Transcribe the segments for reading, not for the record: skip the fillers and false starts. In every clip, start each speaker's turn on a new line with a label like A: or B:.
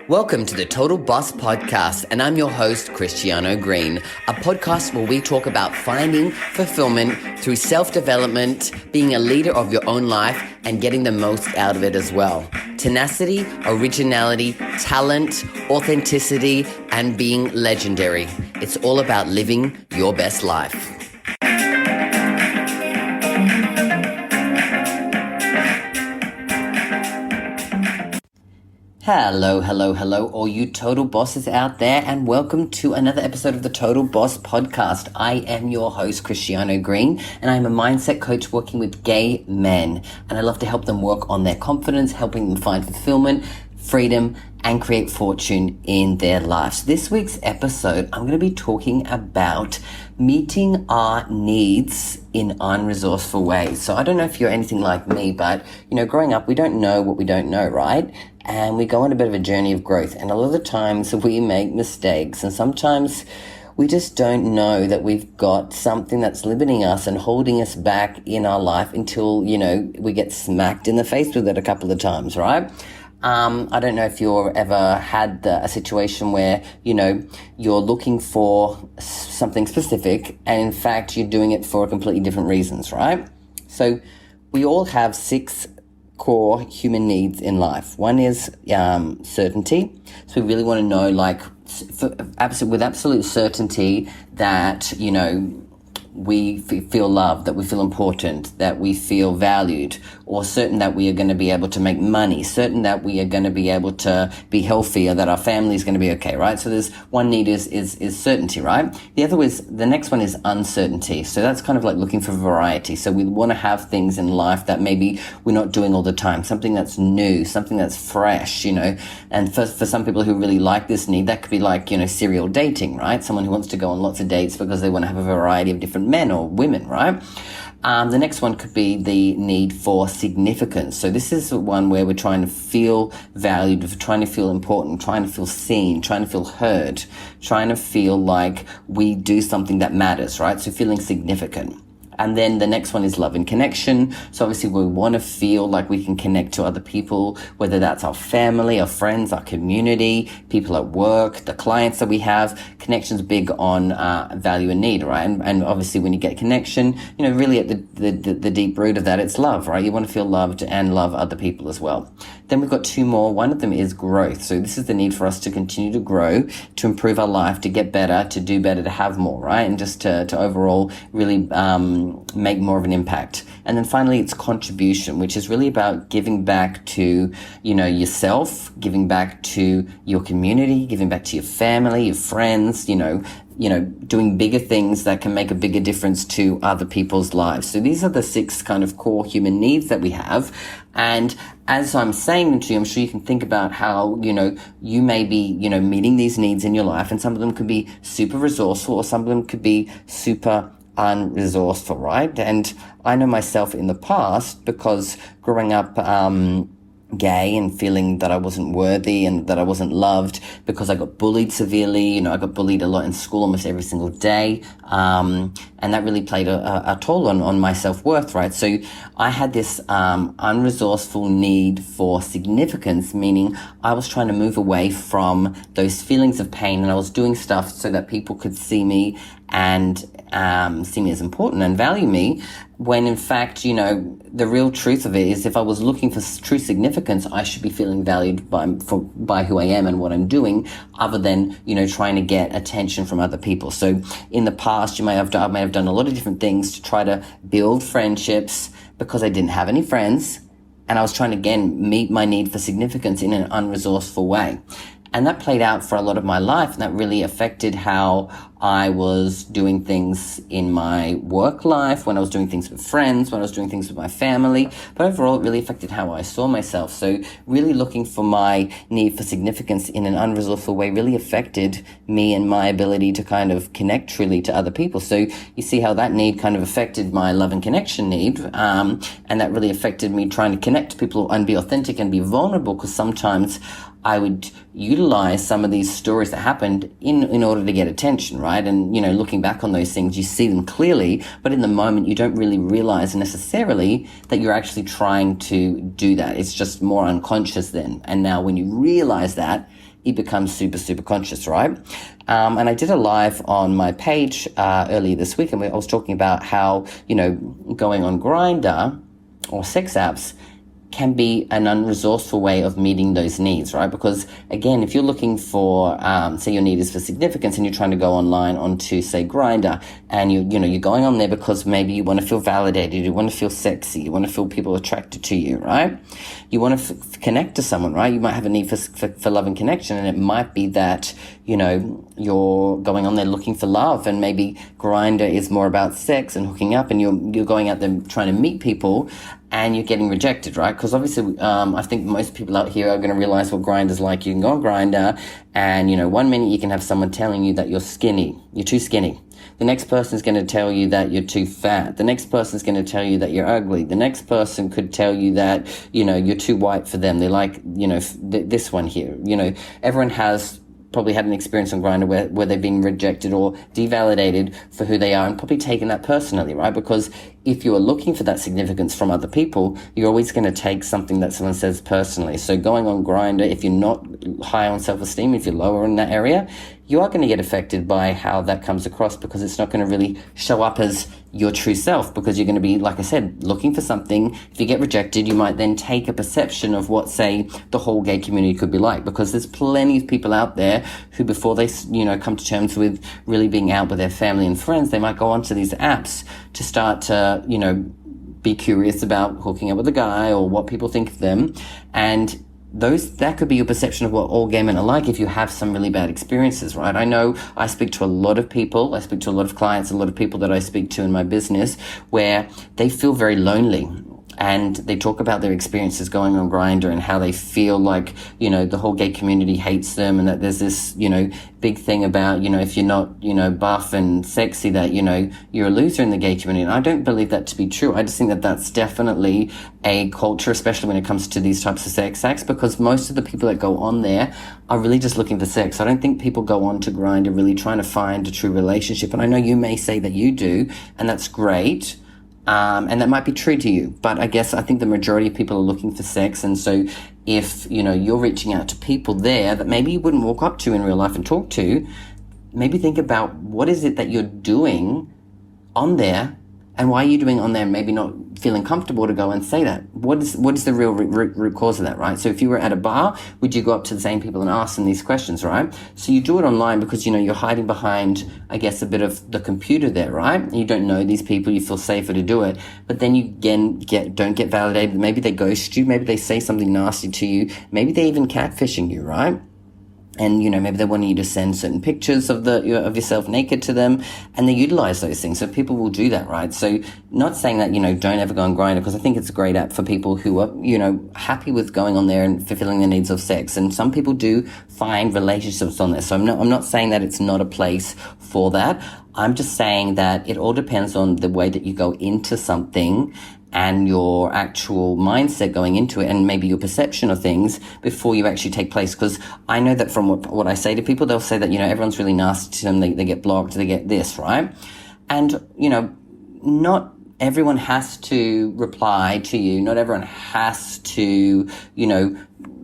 A: Welcome to the Total Boss Podcast, and I'm your host, Christiano Green, a podcast where we talk about finding fulfillment through self-development, being a leader of your own life, and getting the most out of it as well. Tenacity, originality, talent, authenticity, and being legendary. It's all about living your best life. Hello, all you total bosses out there, and welcome to another episode of the Total Boss Podcast. I am your host, Christiano Green, and I'm a mindset coach working with gay men, and I love to help them work on their confidence, helping them find fulfillment, freedom, and create fortune in their lives. This week's episode, I'm going to be talking about meeting our needs in unresourceful ways. So I don't know if you're anything like me, but growing up, we don't know what we don't know, right? And we go on a bit of a journey of growth. And a lot of the times we make mistakes, and sometimes we just don't know that we've got something that's limiting us and holding us back in our life until, we get smacked in the face with it a couple of times, right? I don't know if you've ever had a situation where, you're looking for something specific and in fact you're doing it for completely different reasons, right? So we all have 6 core human needs in life. One is certainty. So we really want to know, with absolute certainty that, we feel loved, that we feel important, that we feel valued, or certain that we are going to be able to make money, certain that we are going to be able to be healthy, or that our family is going to be okay, right? So there's one need is certainty, right? The next one is uncertainty. So that's kind of like looking for variety. So we want to have things in life that maybe we're not doing all the time, something that's new, something that's fresh, and for some people who really like this need, that could be like, serial dating, right? Someone who wants to go on lots of dates because they want to have a variety of different men or women, right? The next one could be the need for significance. So this is the one where we're trying to feel valued, trying to feel important, trying to feel seen, trying to feel heard, trying to feel like we do something that matters, right? So feeling significant. And then the next one is love and connection. So obviously we want to feel like we can connect to other people, whether that's our family, our friends, our community, people at work, the clients that we have. Connection's big on value and need, right? And obviously when you get connection, really at the deep root of that, it's love, right? You want to feel loved and love other people as well. Then we've got 2 more. One of them is growth. So this is the need for us to continue to grow, to improve our life, to get better, to do better, to have more, right? And just to overall really make more of an impact. And then finally, it's contribution, which is really about giving back to, yourself, giving back to your community, giving back to your family, your friends, doing bigger things that can make a bigger difference to other people's lives. So these are the 6 kind of core human needs that we have. And as I'm saying them to you, I'm sure you can think about how, you may be, meeting these needs in your life, and some of them could be super resourceful, or some of them could be super unresourceful, right? And I know myself in the past, because growing up gay and feeling that I wasn't worthy and that I wasn't loved, because I got bullied severely. I got bullied a lot in school almost every single day. And that really played a toll on my self-worth, right? So I had this unresourceful need for significance, meaning I was trying to move away from those feelings of pain, and I was doing stuff so that people could see me and see me as important and value me, when in fact, the real truth of it is, if I was looking for true significance, I should be feeling valued by who I am and what I'm doing, other than, trying to get attention from other people. So in the past, I may have done a lot of different things to try to build friendships, because I didn't have any friends, and I was trying to, again, meet my need for significance in an unresourceful way. And that played out for a lot of my life, and that really affected how I was doing things in my work life, when I was doing things with friends, when I was doing things with my family. But overall, it really affected how I saw myself. So really looking for my need for significance in an unresourceful way really affected me and my ability to kind of connect truly to other people. So you see how that need kind of affected my love and connection need. And that really affected me trying to connect to people and be authentic and be vulnerable, because sometimes I would utilize some of these stories that happened in order to get attention, right? And, looking back on those things, you see them clearly, but in the moment, you don't really realize necessarily that you're actually trying to do that. It's just more unconscious then. And now when you realize that, it becomes super, super conscious, right? And I did a live on my page earlier this week, and I was talking about how, going on Grindr or sex apps can be an unresourceful way of meeting those needs, right? Because again, if you're looking for, say your need is for significance and you're trying to go online onto, say, Grindr, and you're going on there because maybe you want to feel validated, you want to feel sexy, you want to feel people attracted to you, right? You want to connect to someone, right? You might have a need for love and connection, and it might be that, you're going on there looking for love, and maybe Grindr is more about sex and hooking up, and you're going out there trying to meet people, and you're getting rejected, right? Because obviously, I think most people out here are going to realize what Grindr's like. You can go on Grindr, and, 1 minute you can have someone telling you that you're skinny, you're too skinny. The next person is going to tell you that you're too fat. The next person is going to tell you that you're ugly. The next person could tell you that, you're too white for them. They like, this one here. Everyone has probably had an experience on Grindr where they've been rejected or devalidated for who they are, and probably taken that personally, right? Because if you are looking for that significance from other people, you're always going to take something that someone says personally. So going on Grindr, if you're not high on self-esteem, if you're lower in that area, you are going to get affected by how that comes across, because it's not going to really show up as your true self, because you're going to be, like I said, looking for something. If you get rejected, you might then take a perception of what, say, the whole gay community could be like, because there's plenty of people out there who, before they, come to terms with really being out with their family and friends, they might go onto these apps to start to, be curious about hooking up with a guy or what people think of them. And that could be your perception of what all gay men are like if you have some really bad experiences, right? I know I speak to a lot of people, I speak to a lot of clients, a lot of people that I speak to in my business, where they feel very lonely. And they talk about their experiences going on Grindr and how they feel like, the whole gay community hates them, and that there's this, big thing about, if you're not, buff and sexy, that, you're a loser in the gay community. And I don't believe that to be true. I just think that that's definitely a culture, especially when it comes to these types of sex acts, because most of the people that go on there are really just looking for sex. I don't think people go on to Grindr really trying to find a true relationship. And I know you may say that you do, and that's great. And that might be true to you, but I think the majority of people are looking for sex. And so if, you're reaching out to people there that maybe you wouldn't walk up to in real life and talk to, maybe think about what is it that you're doing on there, and why are you doing on there, maybe not feeling comfortable to go and say that. What is the real root cause of that, right? So if you were at a bar, would you go up to the same people and ask them these questions, right? So you do it online because, you're hiding behind, a bit of the computer there, right? You don't know these people, you feel safer to do it. But then you again don't get validated. Maybe they ghost you, maybe they say something nasty to you, maybe they even catfishing you, right? And, maybe they want you to send certain pictures of yourself naked to them, and they utilize those things. So people will do that, right? So not saying that, don't ever go on Grindr, because I think it's a great app for people who are, happy with going on there and fulfilling their needs of sex. And some people do find relationships on there. So I'm not saying that it's not a place for that. I'm just saying that it all depends on the way that you go into something and your actual mindset going into it, and maybe your perception of things before you actually take place. Because I know that from what I say to people, they'll say that, everyone's really nasty to them, they get blocked, they get this, right? And, not everyone has to reply to you. Not everyone has to,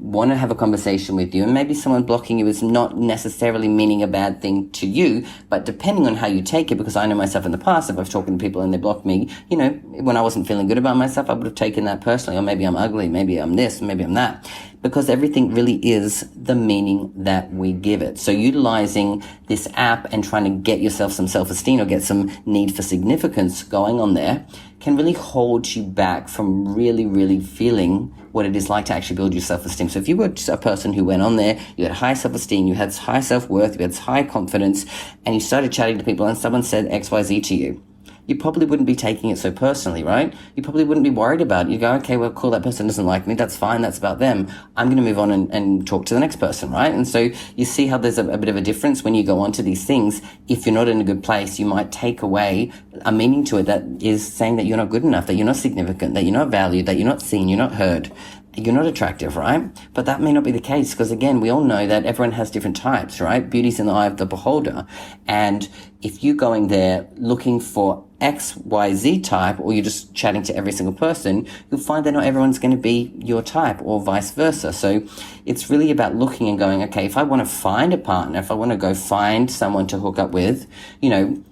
A: want to have a conversation with you. And maybe someone blocking you is not necessarily meaning a bad thing to you, but depending on how you take it, because I know myself in the past, if I've talked to people and they blocked me, when I wasn't feeling good about myself, I would have taken that personally. Or maybe I'm ugly, maybe I'm this, maybe I'm that. Because everything really is the meaning that we give it. So utilizing this app and trying to get yourself some self-esteem or get some need for significance going on there can really hold you back from really, really feeling what it is like to actually build your self-esteem. So if you were just a person who went on there, you had high self-esteem, you had high self-worth, you had high confidence, and you started chatting to people and someone said XYZ to you, you probably wouldn't be taking it so personally, right? You probably wouldn't be worried about it. You go, okay, well, cool, that person doesn't like me. That's fine. That's about them. I'm going to move on and talk to the next person, right? And so you see how there's a bit of a difference when you go onto these things. If you're not in a good place, you might take away a meaning to it that is saying that you're not good enough, that you're not significant, that you're not valued, that you're not seen, you're not heard. you're not attractive, right? But that may not be the case, because again, we all know that everyone has different types, right? Beauty's in the eye of the beholder. And if you're going there looking for XYZ type, or you're just chatting to every single person, you'll find that not everyone's going to be your type, or vice versa. So it's really about looking and going, okay, if I want to find a partner, if I want to go find someone to hook up with, am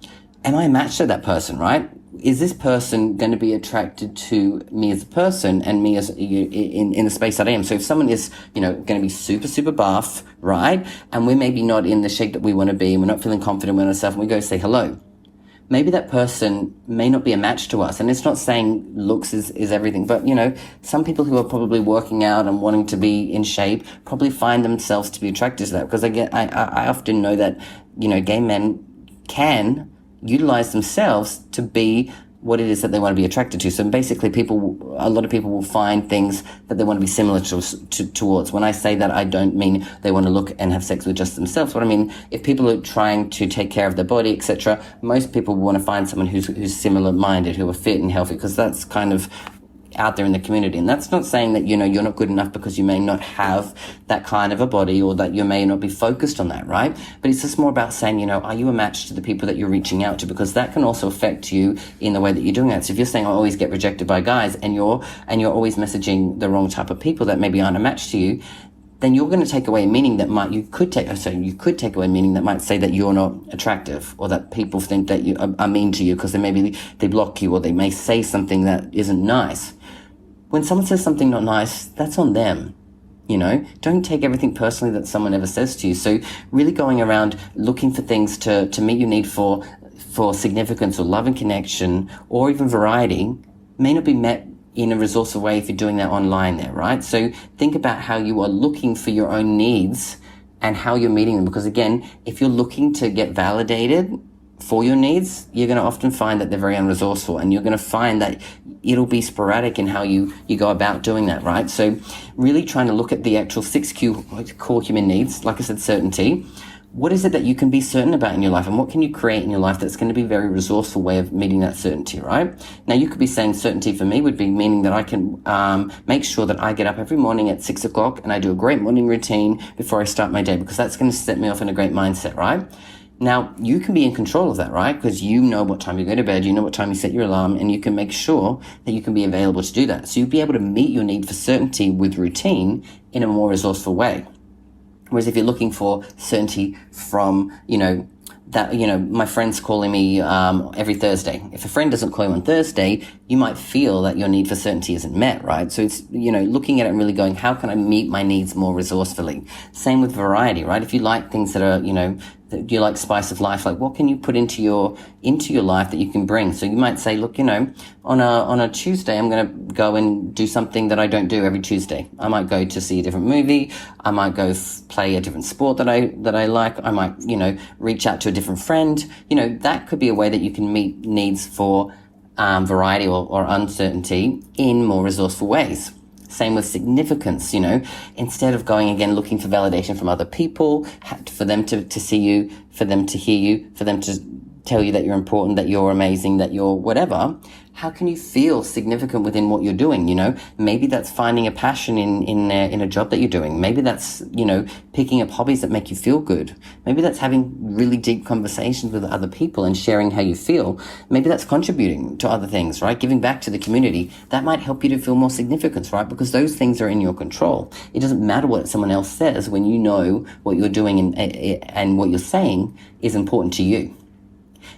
A: I a match to that person, right? Is this person going to be attracted to me as a person and me as in the space that I am? So if someone is, going to be super, super buff, right? And we're maybe not in the shape that we want to be, and we're not feeling confident with ourselves, and we go say hello. Maybe that person may not be a match to us. And it's not saying looks is everything, but some people who are probably working out and wanting to be in shape probably find themselves to be attracted to that. Because I often know that, gay men can utilize themselves to be what it is that they want to be attracted to. So basically a lot of people will find things that they want to be similar towards. When I say that, I don't mean they want to look and have sex with just themselves. What I mean, if people are trying to take care of their body, etc., most people want to find someone who's similar minded, who are fit and healthy, because that's kind of out there in the community. And that's not saying that, you're not good enough because you may not have that kind of a body, or that you may not be focused on that, right? But it's just more about saying, are you a match to the people that you're reaching out to? Because that can also affect you in the way that you're doing that. So if you're saying, I always get rejected by guys, and you're always messaging the wrong type of people that maybe aren't a match to you, then you're going to take away meaning that you could take away meaning that might say that you're not attractive, or that people think that you are mean to you because they block you, or they may say something that isn't nice. When someone says something not nice, that's on them. Don't take everything personally that someone ever says to you. So really going around looking for things to meet your need for significance, or love and connection, or even variety, may not be met in a resourceful way if you're doing that online there, right? So think about how you are looking for your own needs and how you're meeting them. Because again, if you're looking to get validated for your needs, you're going to often find that they're very unresourceful, and you're going to find that it'll be sporadic in how you go about doing that, right? So really trying to look at the actual 6 core human needs. Like I said, certainty. What is it that you can be certain about in your life, and what can you create in your life that's going to be a very resourceful way of meeting that certainty, right? Now, you could be saying certainty for me would be meaning that I can make sure that I get up every morning at 6 o'clock and I do a great morning routine before I start my day, because that's going to set me off in a great mindset, right? Now, you can be in control of that, right? Because you know what time you go to bed, you know what time you set your alarm, and you can make sure that you can be available to do that. So you'll be able to meet your need for certainty with routine in a more resourceful way. Whereas if you're looking for certainty from, my friend's calling me every Thursday. If a friend doesn't call you on Thursday, you might feel that your need for certainty isn't met, right? So it's, looking at it and really going, how can I meet my needs more resourcefully? Same with variety, right? If you like things that are, do you like spice of life? Like, what can you put into your life that you can bring? So you might say, look, on a Tuesday, I'm going to go and do something that I don't do every Tuesday. I might go to see a different movie. I might go play a different sport that I like. I might, reach out to a different friend. That could be a way that you can meet needs for variety or uncertainty in more resourceful ways. Same with significance, instead of going again looking for validation from other people, for them to see you, for them to hear you, for them to tell you that you're important, that you're amazing, that you're whatever. How can you feel significant within what you're doing? Maybe that's finding a passion in a job that you're doing. Maybe that's, picking up hobbies that make you feel good. Maybe that's having really deep conversations with other people and sharing how you feel. Maybe that's contributing to other things, right? Giving back to the community. That might help you to feel more significance, right? Because those things are in your control. It doesn't matter what someone else says when you know what you're doing and what you're saying is important to you.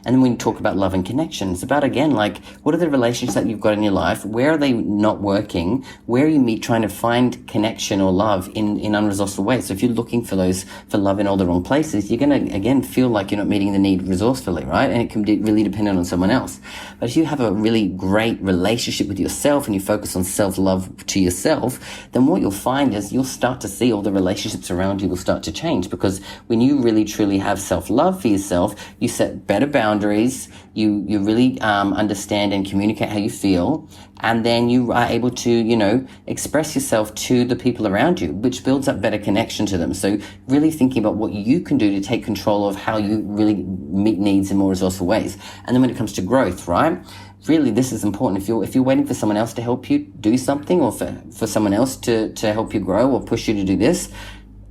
A: And then when you talk about love and connection, it's about, again, like, what are the relationships that you've got in your life? Where are they not working? Where are you trying to find connection or love in unresourceful ways? So if you're looking for love in all the wrong places, you're going to, again, feel like you're not meeting the need resourcefully, right? And it can be really dependent on someone else. But if you have a really great relationship with yourself and you focus on self-love to yourself, then what you'll find is you'll start to see all the relationships around you will start to change. Because when you really, truly have self-love for yourself, you set better boundaries, you really understand and communicate how you feel, and then you are able to, express yourself to the people around you, which builds up better connection to them. So really thinking about what you can do to take control of how you really meet needs in more resourceful ways. And then when it comes to growth, right? really this is important. If you're waiting for someone else to help you do something, or for someone else to help you grow or push you to do this,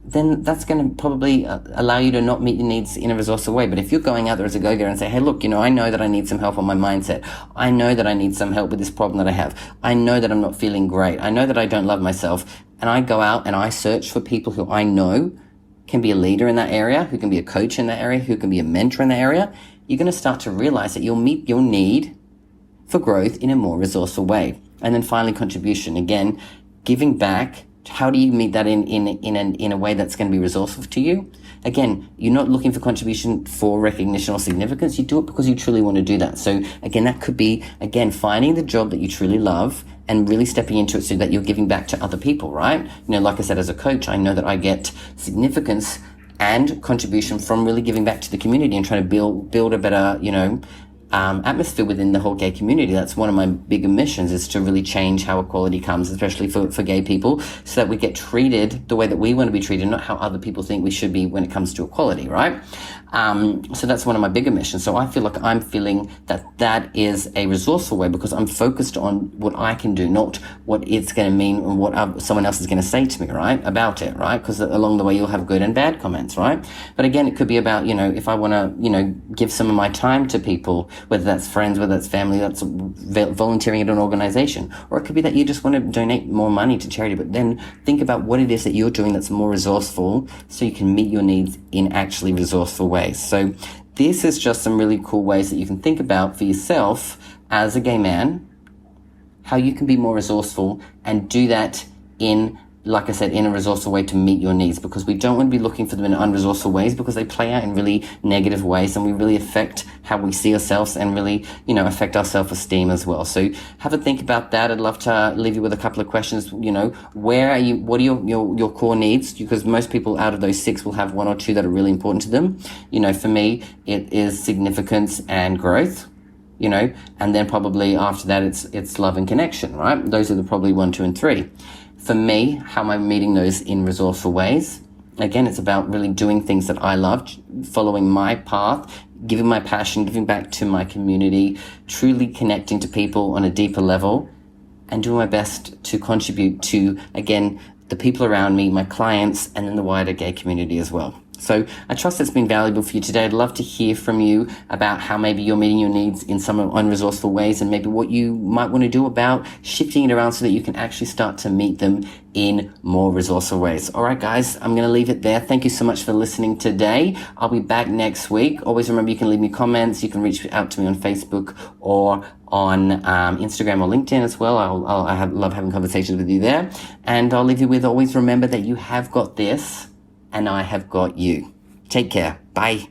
A: then that's going to probably allow you to not meet your needs in a resourceful way. But if you're going out there as a go-getter and say, hey, look, I know that I need some help on my mindset. I know that I need some help with this problem that I have. I know that I'm not feeling great. I know that I don't love myself. And I go out and I search for people who I know can be a leader in that area, who can be a coach in that area, who can be a mentor in that area. You're going to start to realize that you'll meet your need for growth in a more resourceful way. And then finally, contribution. Again, giving back. How do you meet that in a way that's going to be resourceful to you? Again, you're not looking for contribution for recognition or significance. You do it because you truly want to do that. So again, that could be, again, finding the job that you truly love and really stepping into it so that you're giving back to other people, right? Like I said, as a coach, I know that I get significance and contribution from really giving back to the community and trying to build a better, atmosphere within the whole gay community. That's one of my bigger missions, is to really change how equality comes, especially for gay people, so that we get treated the way that we want to be treated, not how other people think we should be when it comes to equality, right? So that's one of my bigger missions. So I feel like I'm feeling that is a resourceful way, because I'm focused on what I can do, not what it's going to mean and what someone else is going to say to me, right, about it, right? Because along the way you'll have good and bad comments, right? But again, it could be about, if I want to, give some of my time to people, whether that's friends, whether that's family, that's volunteering at an organization, or it could be that you just want to donate more money to charity. But then think about what it is that you're doing that's more resourceful, so you can meet your needs in actually resourceful ways. So this is just some really cool ways that you can think about for yourself as a gay man, how you can be more resourceful and do that in, like I said, in a resourceful way to meet your needs, because we don't want to be looking for them in unresourceful ways, because they play out in really negative ways and we really affect how we see ourselves and really, affect our self-esteem as well. So have a think about that. I'd love to leave you with a couple of questions. Where are you, what are your core needs? Because most people out of those 6 will have 1 or 2 that are really important to them. For me, it is significance and growth. And then probably after that, it's love and connection, right? Those are probably 1, 2, and 3. For me, how am I meeting those in resourceful ways? Again, it's about really doing things that I love, following my path, giving my passion, giving back to my community, truly connecting to people on a deeper level, and doing my best to contribute to, again, the people around me, my clients, and then the wider gay community as well. So I trust it's been valuable for you today. I'd love to hear from you about how maybe you're meeting your needs in some unresourceful ways, and maybe what you might want to do about shifting it around so that you can actually start to meet them in more resourceful ways. All right, guys, I'm going to leave it there. Thank you so much for listening today. I'll be back next week. Always remember, you can leave me comments. You can reach out to me on Facebook or on Instagram or LinkedIn as well. I love having conversations with you there. And I'll leave you with, always remember that you have got this, and I have got you. Take care. Bye.